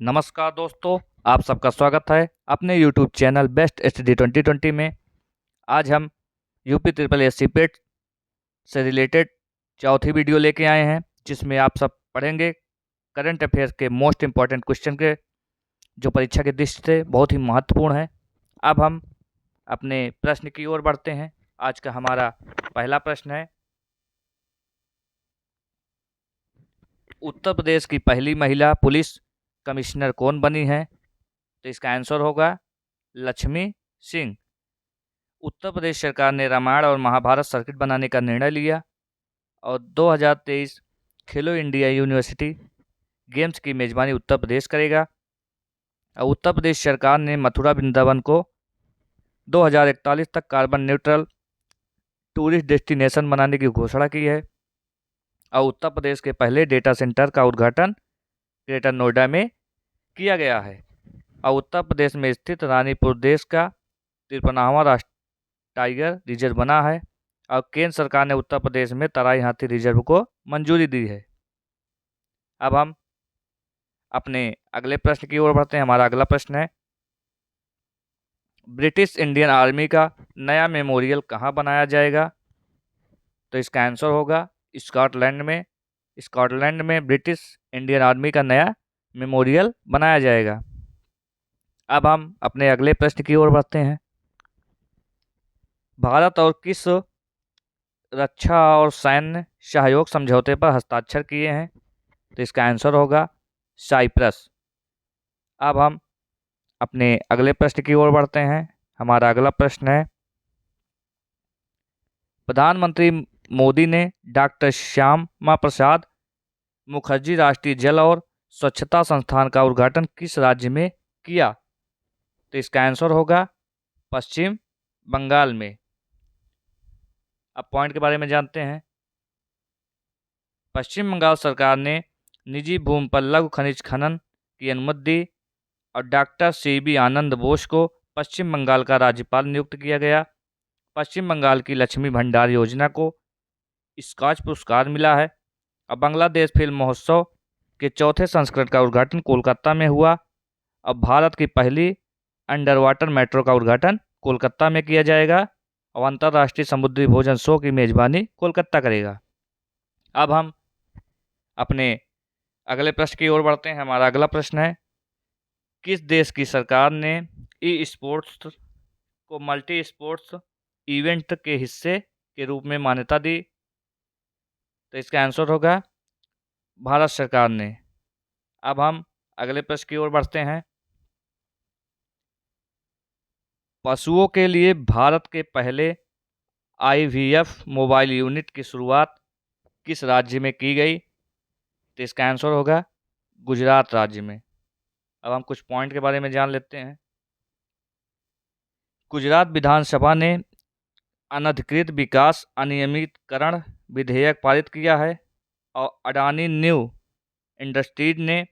नमस्कार दोस्तों, आप सबका स्वागत है अपने YouTube चैनल बेस्ट स्टडी 2020 में। आज हम यूपी ट्रिपल एस सी पेट से रिलेटेड चौथी वीडियो लेके आए हैं, जिसमें आप सब पढ़ेंगे करंट अफेयर्स के मोस्ट इम्पॉर्टेंट क्वेश्चन के, जो परीक्षा की दृष्टि से बहुत ही महत्वपूर्ण है। अब हम अपने प्रश्न की ओर बढ़ते हैं। आज का हमारा पहला प्रश्न है, उत्तर प्रदेश की पहली महिला पुलिस कमिश्नर कौन बनी है? तो इसका आंसर होगा लक्ष्मी सिंह। उत्तर प्रदेश सरकार ने रामायण और महाभारत सर्किट बनाने का निर्णय लिया और 2023 खेलो इंडिया यूनिवर्सिटी गेम्स की मेजबानी उत्तर प्रदेश करेगा। और उत्तर प्रदेश सरकार ने मथुरा वृंदावन को 2041 तक कार्बन न्यूट्रल टूरिस्ट डेस्टिनेशन बनाने की घोषणा की है। और उत्तर प्रदेश के पहले डेटा सेंटर का उद्घाटन ग्रेटर नोएडा में किया गया है। और उत्तर प्रदेश में स्थित रानीपुर देश का 53वां राष्ट्रीय टाइगर रिजर्व बना है। और केंद्र सरकार ने उत्तर प्रदेश में तराई हाथी रिजर्व को मंजूरी दी है। अब हम अपने अगले प्रश्न की ओर बढ़ते हैं। हमारा अगला प्रश्न है, ब्रिटिश इंडियन आर्मी का नया मेमोरियल कहाँ बनाया जाएगा? तो इसका आंसर होगा स्कॉटलैंड में। स्कॉटलैंड में ब्रिटिश इंडियन आर्मी का नया मेमोरियल बनाया जाएगा। अब हम अपने अगले प्रश्न की ओर बढ़ते हैं। भारत और किस रक्षा और सैन्य सहयोग समझौते पर हस्ताक्षर किए हैं? तो इसका आंसर होगा साइप्रस। अब हम अपने अगले प्रश्न की ओर बढ़ते हैं। हमारा अगला प्रश्न है, प्रधानमंत्री मोदी ने डॉक्टर श्यामा प्रसाद मुखर्जी राष्ट्रीय जल और स्वच्छता संस्थान का उद्घाटन किस राज्य में किया? तो इसका आंसर होगा पश्चिम बंगाल में। अब पॉइंट के बारे में जानते हैं। पश्चिम बंगाल सरकार ने निजी भूमि पर लघु खनिज खनन की अनुमति दी और डॉक्टर सी.बी. आनंद बोस को पश्चिम बंगाल का राज्यपाल नियुक्त किया गया। पश्चिम बंगाल की लक्ष्मी भंडार योजना को स्कॉच पुरस्कार मिला है। और बांग्लादेश फिल्म महोत्सव के चौथे संस्करण का उद्घाटन कोलकाता में हुआ। अब भारत की पहली अंडर वाटर मेट्रो का उद्घाटन कोलकाता में किया जाएगा और अंतर्राष्ट्रीय समुद्री भोजन शो की मेजबानी कोलकाता करेगा। अब हम अपने अगले प्रश्न की ओर बढ़ते हैं। हमारा अगला प्रश्न है, किस देश की सरकार ने ई स्पोर्ट्स को मल्टी स्पोर्ट्स इवेंट के हिस्से के रूप में मान्यता दी? तो इसका आंसर होगा भारत सरकार ने। अब हम अगले प्रश्न की ओर बढ़ते हैं। पशुओं के लिए भारत के पहले आईवीएफ मोबाइल यूनिट की शुरुआत किस राज्य में की गई? तो इसका आंसर होगा गुजरात राज्य में। अब हम कुछ पॉइंट के बारे में जान लेते हैं। गुजरात विधानसभा ने अनधिकृत विकास अनियमितकरण विधेयक पारित किया है और अडानी न्यू इंडस्ट्रीज ने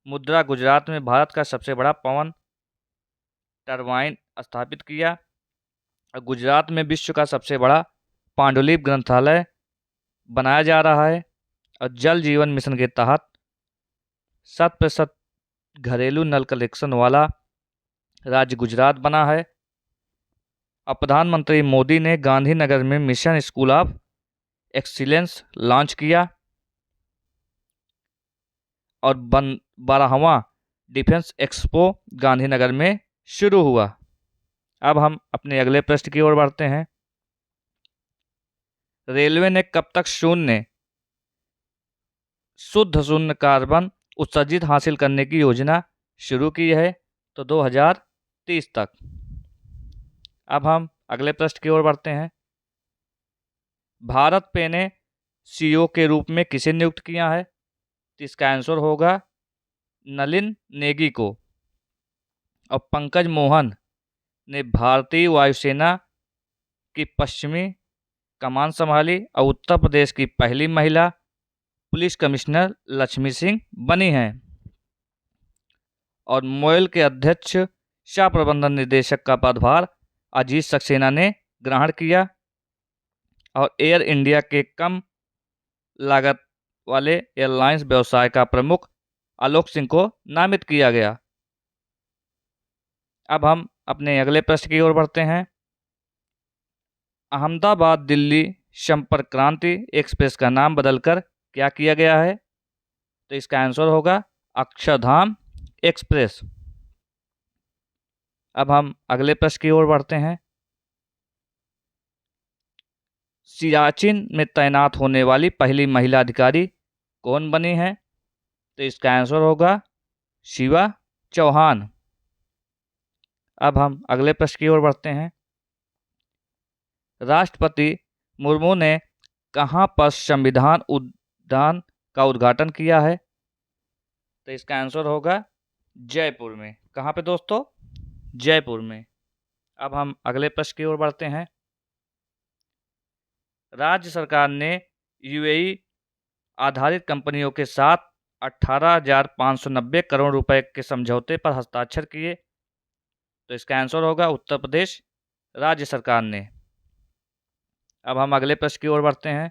मुद्रा गुजरात में भारत का सबसे बड़ा पवन टरबाइन स्थापित किया। और गुजरात में विश्व का सबसे बड़ा पांडुलिपि ग्रंथालय बनाया जा रहा है। और जल जीवन मिशन के तहत 100% घरेलू नल कनेक्शन वाला राज्य गुजरात बना है। और प्रधानमंत्री मोदी ने गांधीनगर में mission school of excellence launch किया और 12वां डिफेंस एक्सपो गांधीनगर में शुरू हुआ। अब हम अपने अगले प्रश्न की ओर बढ़ते हैं। रेलवे ने कब तक शुद्ध शून्य कार्बन उत्सर्जित हासिल करने की योजना शुरू की है? तो 2030 तक। अब हम अगले प्रश्न की ओर बढ़ते हैं। भारत पे ने सीईओ के रूप में किसे नियुक्त किया है? तो इसका आंसर होगा नलिन नेगी को। और पंकज मोहन ने भारतीय वायुसेना की पश्चिमी कमान संभाली और उत्तर प्रदेश की पहली महिला पुलिस कमिश्नर लक्ष्मी सिंह बनी हैं। और मोयल के अध्यक्ष शाह प्रबंधन निदेशक का पदभार अजीत सक्सेना ने ग्रहण किया। और एयर इंडिया के कम लागत वाले एयरलाइंस व्यवसाय का प्रमुख आलोक सिंह को नामित किया गया। अब हम अपने अगले प्रश्न की ओर बढ़ते हैं। अहमदाबाद दिल्ली संपर्क क्रांति एक्सप्रेस का नाम बदलकर क्या किया गया है? तो इसका आंसर होगा अक्षरधाम एक्सप्रेस। अब हम अगले प्रश्न की ओर बढ़ते हैं। सियाचिन में तैनात होने वाली पहली महिला अधिकारी कौन बनी है? तो इसका आंसर होगा शिवा चौहान। अब हम अगले प्रश्न की ओर बढ़ते हैं। राष्ट्रपति मुर्मू ने कहां पर संविधान उद्यान का उद्घाटन किया है? तो इसका आंसर होगा जयपुर में। कहां पे दोस्तों? जयपुर में। अब हम अगले प्रश्न की ओर बढ़ते हैं। राज्य सरकार ने यूएई आधारित कंपनियों के साथ 18,590 करोड़ रुपए के समझौते पर हस्ताक्षर किए। तो इसका आंसर होगा उत्तर प्रदेश राज्य सरकार ने। अब हम अगले प्रश्न की ओर बढ़ते हैं।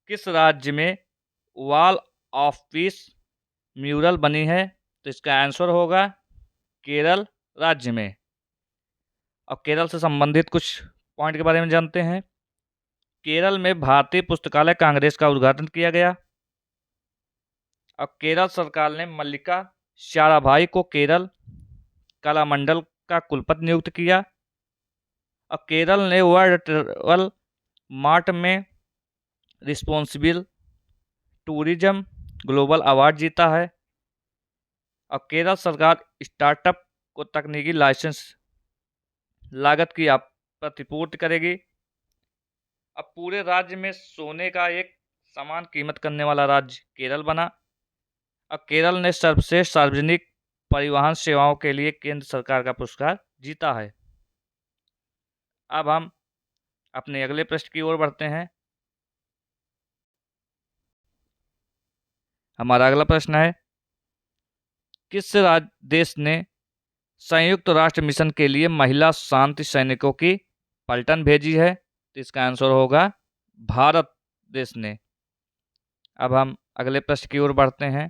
किस राज्य में वॉल ऑफ पीस म्यूरल बनी है? तो इसका आंसर होगा केरल राज्य में। अब केरल से संबंधित कुछ पॉइंट के बारे में जानते हैं। केरल में भारतीय पुस्तकालय कांग्रेस का उद्घाटन किया गया। अब केरल सरकार ने मल्लिका साराभाई को केरल कला मंडल का कुलपति नियुक्त किया। अब केरल ने वर्ल्ड ट्रैवल मार्ट में रिस्पॉन्सिबल टूरिज्म ग्लोबल अवार्ड जीता है। अब केरल सरकार स्टार्टअप को तकनीकी लाइसेंस लागत की प्रतिपूर्ति करेगी। अब पूरे राज्य में सोने का एक समान कीमत करने वाला राज्य केरल बना। अब केरल ने सर्वश्रेष्ठ सार्वजनिक परिवहन सेवाओं के लिए केंद्र सरकार का पुरस्कार जीता है। अब हम अपने अगले प्रश्न की ओर बढ़ते हैं। हमारा अगला प्रश्न है, किस देश ने संयुक्त राष्ट्र मिशन के लिए महिला शांति सैनिकों की पलटन भेजी है? तो इसका आंसर होगा भारत देश ने। अब हम अगले प्रश्न की ओर बढ़ते हैं।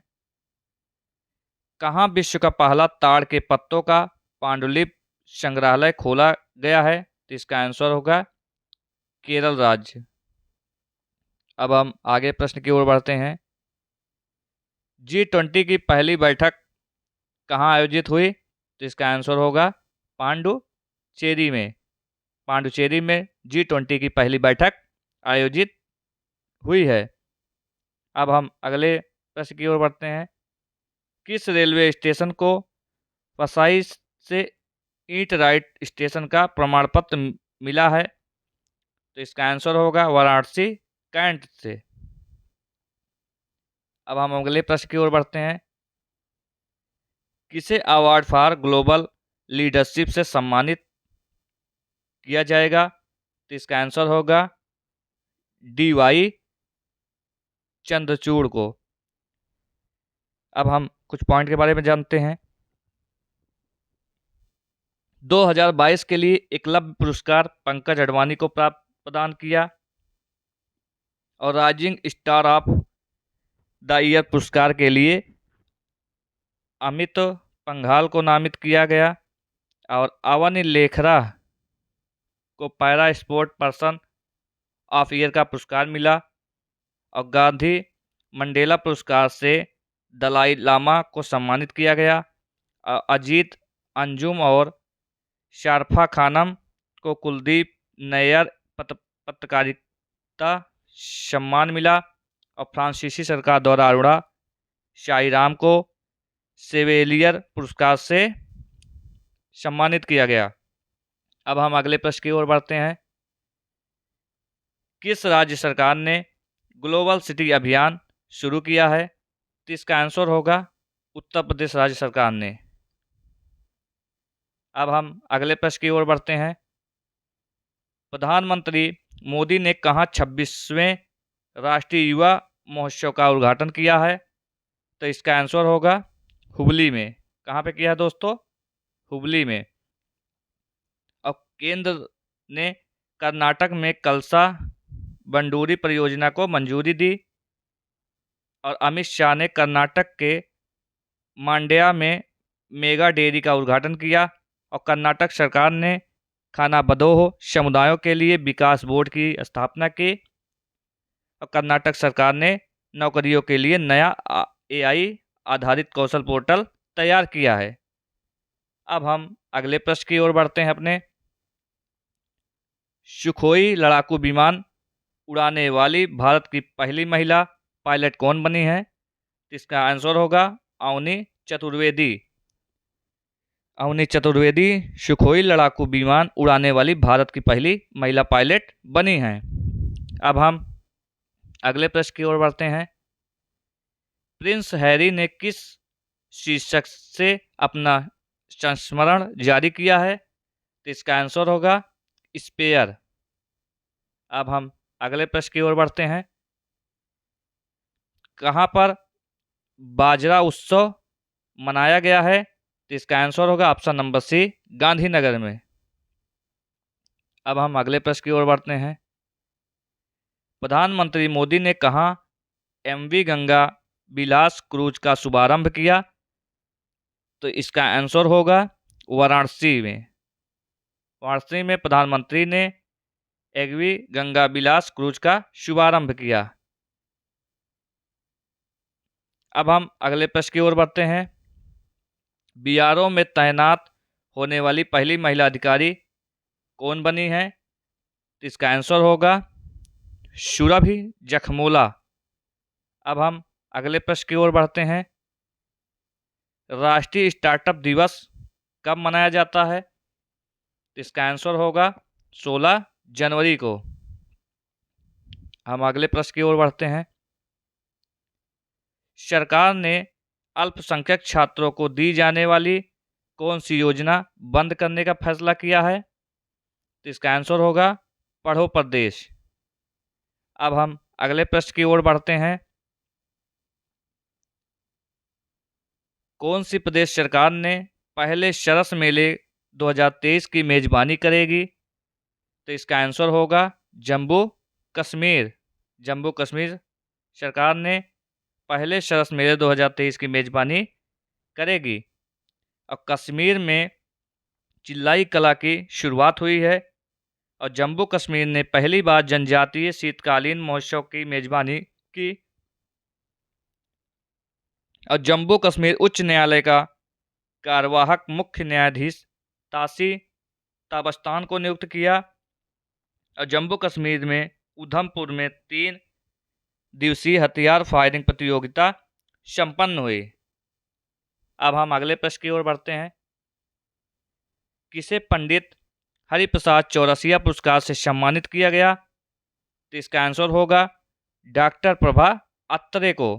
कहाँ विश्व का पहला ताड़ के पत्तों का पांडुलिपि संग्रहालय खोला गया है? तो इसका आंसर होगा केरल राज्य। अब हम आगे प्रश्न की ओर बढ़ते हैं। G20 की पहली बैठक कहाँ आयोजित हुई? तो इसका आंसर होगा पांडुचेरी में। पांडुचेरी में G20 की पहली बैठक आयोजित हुई है। अब हम अगले प्रश्न की ओर बढ़ते हैं। किस रेलवे स्टेशन को फसाई से ईट राइट स्टेशन का प्रमाण पत्र मिला है? तो इसका आंसर होगा वाराणसी कैंट से। अब हम अगले प्रश्न की ओर बढ़ते हैं। किसे अवार्ड फॉर ग्लोबल लीडरशिप से सम्मानित किया जाएगा? तो इसका आंसर होगा DY चंद्रचूड़ को। अब हम कुछ पॉइंट के बारे में जानते हैं। 2022 के लिए एकलव्य पुरस्कार पंकज अडवाणी को प्रदान किया और rising star of the year पुरस्कार के लिए अमित पंघाल को नामित किया गया और अवनी लेखरा को para sport person of year का पुरस्कार मिला और गांधी मंडेला पुरस्कार से दलाई लामा को सम्मानित किया गया। अजीत अंजुम और शारफा खानम को कुलदीप नैयर पत्रकारिता सम्मान मिला और फ्रांसीसी सरकार द्वारा अरोड़ा शाहीराम को सेवेलियर पुरस्कार से सम्मानित किया गया। अब हम अगले प्रश्न की ओर बढ़ते हैं। किस राज्य सरकार ने ग्लोबल सिटी अभियान शुरू किया है? तो इसका आंसर होगा उत्तर प्रदेश राज्य सरकार ने। अब हम अगले प्रश्न की ओर बढ़ते हैं। प्रधानमंत्री मोदी ने कहाँ 26वें राष्ट्रीय युवा महोत्सव का उद्घाटन किया है? तो इसका आंसर होगा हुबली में। कहाँ पे किया है दोस्तों? हुबली में। अब केंद्र ने कर्नाटक में कलसा बंडूरी परियोजना को मंजूरी दी और अमित शाह ने कर्नाटक के मांड्या में मेगा डेयरी का उद्घाटन किया। और कर्नाटक सरकार ने खानाबदोह समुदायों के लिए विकास बोर्ड की स्थापना की। और कर्नाटक सरकार ने नौकरियों के लिए नया एआई आधारित कौशल पोर्टल तैयार किया है। अब हम अगले प्रश्न की ओर बढ़ते हैं अपने। सुखोई लड़ाकू विमान उड़ाने वाली भारत की पहली महिला पायलट कौन बनी है? इसका आंसर होगा अवनी चतुर्वेदी। अवनी चतुर्वेदी सुखोई लड़ाकू विमान उड़ाने वाली भारत की पहली महिला पायलट बनी हैं। अब हम अगले प्रश्न की ओर बढ़ते हैं। प्रिंस हैरी ने किस शीर्षक से अपना संस्मरण जारी किया है? तो इसका आंसर होगा स्पेयर। अब हम अगले प्रश्न की ओर बढ़ते हैं। कहाँ पर बाजरा उत्सव मनाया गया है? तो इसका आंसर होगा ऑप्शन नंबर सी, गांधीनगर में। अब हम अगले प्रश्न की ओर बढ़ते हैं। प्रधानमंत्री मोदी ने कहाँ एमवी गंगा विलास क्रूज का शुभारंभ किया? तो इसका आंसर होगा वाराणसी में। वाराणसी में प्रधानमंत्री ने एमवी गंगा विलास क्रूज का शुभारंभ किया। अब हम अगले प्रश्न की ओर बढ़ते हैं। बीआरओ में तैनात होने वाली पहली महिला अधिकारी कौन बनी है? तो इसका आंसर होगा सुरभि जखमोला। अब हम अगले प्रश्न की ओर बढ़ते हैं। राष्ट्रीय स्टार्टअप दिवस कब मनाया जाता है? तो इसका आंसर होगा 16 जनवरी को। हम अगले प्रश्न की ओर बढ़ते हैं। सरकार ने अल्पसंख्यक छात्रों को दी जाने वाली कौन सी योजना बंद करने का फैसला किया है? तो इसका आंसर होगा पढ़ो प्रदेश। अब हम अगले प्रश्न की ओर बढ़ते हैं। कौन सी प्रदेश सरकार ने पहले सरस मेले 2023 की मेजबानी करेगी? तो इसका आंसर होगा जम्मू कश्मीर। जम्मू कश्मीर सरकार ने पहले सरस मेले 2023 की मेजबानी करेगी। और कश्मीर में चिल्लाई कला की शुरुआत हुई है। और जम्मू कश्मीर ने पहली बार जनजातीय शीतकालीन महोत्सव की मेजबानी की। और जम्मू कश्मीर उच्च न्यायालय का कार्यवाहक मुख्य न्यायाधीश तासी ताबस्तान को नियुक्त किया। और जम्मू कश्मीर में उधमपुर में 3 दिवसीय हथियार फायरिंग प्रतियोगिता संपन्न हुई। अब हम अगले प्रश्न की ओर बढ़ते हैं। किसे पंडित हरिप्रसाद चौरसिया पुरस्कार से सम्मानित किया गया? तो इसका आंसर होगा डॉक्टर प्रभा अत्रे को।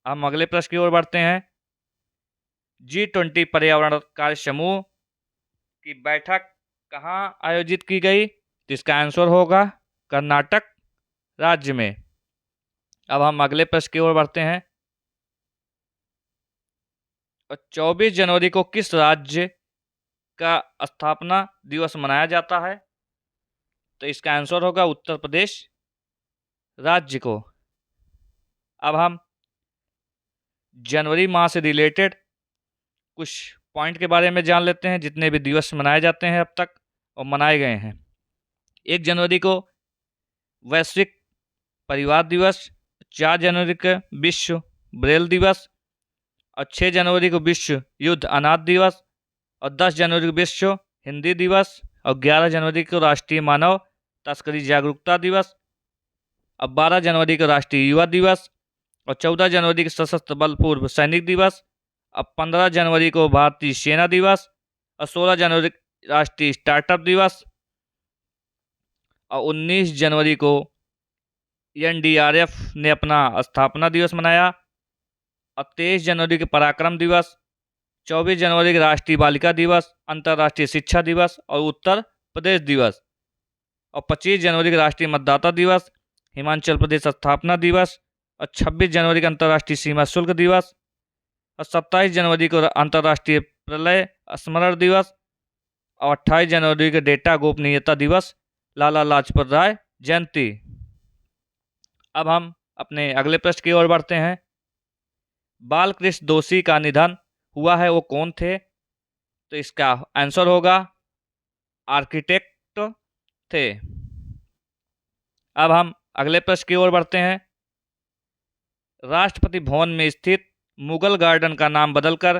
हम अगले प्रश्न की ओर बढ़ते हैं। G20 पर्यावरण कार्य समूह की बैठक कहाँ आयोजित की गई? तो इसका आंसर होगा कर्नाटक राज्य में। अब हम अगले प्रश्न की ओर बढ़ते हैं। 24 जनवरी को किस राज्य का स्थापना दिवस मनाया जाता है? तो इसका आंसर होगा उत्तर प्रदेश राज्य को। अब हम जनवरी माह से रिलेटेड कुछ पॉइंट के बारे में जान लेते हैं, जितने भी दिवस मनाए जाते हैं अब तक और मनाए गए हैं। 1 जनवरी को वैश्विक परिवार दिवस, 4 जनवरी को विश्व ब्रेल दिवस, और 6 जनवरी को विश्व युद्ध अनाथ दिवस, और 10 जनवरी को विश्व हिंदी दिवस, और 11 जनवरी को राष्ट्रीय मानव तस्करी जागरूकता दिवस, और 12 जनवरी को राष्ट्रीय युवा दिवस, और 14 जनवरी को सशस्त्र बल पूर्व सैनिक दिवस, और 15 जनवरी को भारतीय सेना दिवस, और 16 जनवरी राष्ट्रीय स्टार्टअप दिवस, और 19 जनवरी को एनडीआरएफ ने अपना स्थापना दिवस मनाया, और 23 जनवरी को पराक्रम दिवस, 24 जनवरी को राष्ट्रीय बालिका दिवस, अंतर्राष्ट्रीय शिक्षा दिवस और उत्तर प्रदेश दिवस, और 25 जनवरी को राष्ट्रीय मतदाता दिवस, हिमाचल प्रदेश स्थापना दिवस, और 26 जनवरी को अंतर्राष्ट्रीय सीमा शुल्क दिवस, और 27 जनवरी को अंतर्राष्ट्रीय प्रलय स्मरण दिवस, और 28 जनवरी को डेटा गोपनीयता दिवस, लाला लाजपत राय जयंती। अब हम अपने अगले प्रश्न की ओर बढ़ते हैं। बालकृष्ण दोषी का निधन हुआ है, वो कौन थे? तो इसका आंसर होगा आर्किटेक्ट थे। अब हम अगले प्रश्न की ओर बढ़ते हैं। राष्ट्रपति भवन में स्थित मुगल गार्डन का नाम बदलकर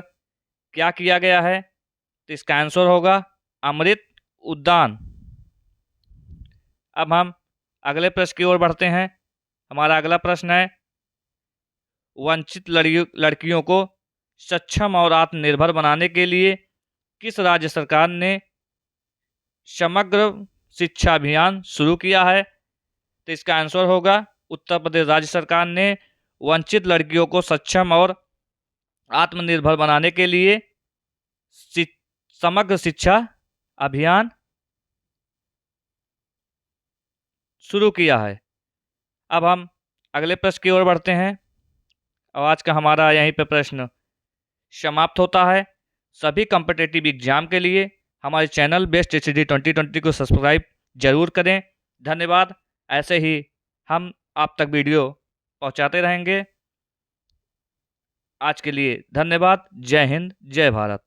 क्या किया गया है? तो इसका आंसर होगा अमृत उद्यान। अब हम अगले प्रश्न की ओर बढ़ते हैं। हमारा अगला प्रश्न है, वंचित लड़कियों को सक्षम और आत्मनिर्भर बनाने के लिए किस राज्य सरकार ने समग्र शिक्षा अभियान शुरू किया है? तो इसका आंसर होगा उत्तर प्रदेश राज्य सरकार ने वंचित लड़कियों को सक्षम और आत्मनिर्भर बनाने के लिए समग्र शिक्षा अभियान शुरू किया है। अब हम अगले प्रश्न की ओर बढ़ते हैं और आज का हमारा यहीं पे प्रश्न समाप्त होता है। सभी कॉम्पिटिटिव एग्जाम के लिए हमारे चैनल बेस्ट स्टडी 2020 को सब्सक्राइब जरूर करें। धन्यवाद। ऐसे ही हम आप तक वीडियो पहुंचाते रहेंगे। आज के लिए धन्यवाद। जय हिंद, जय भारत।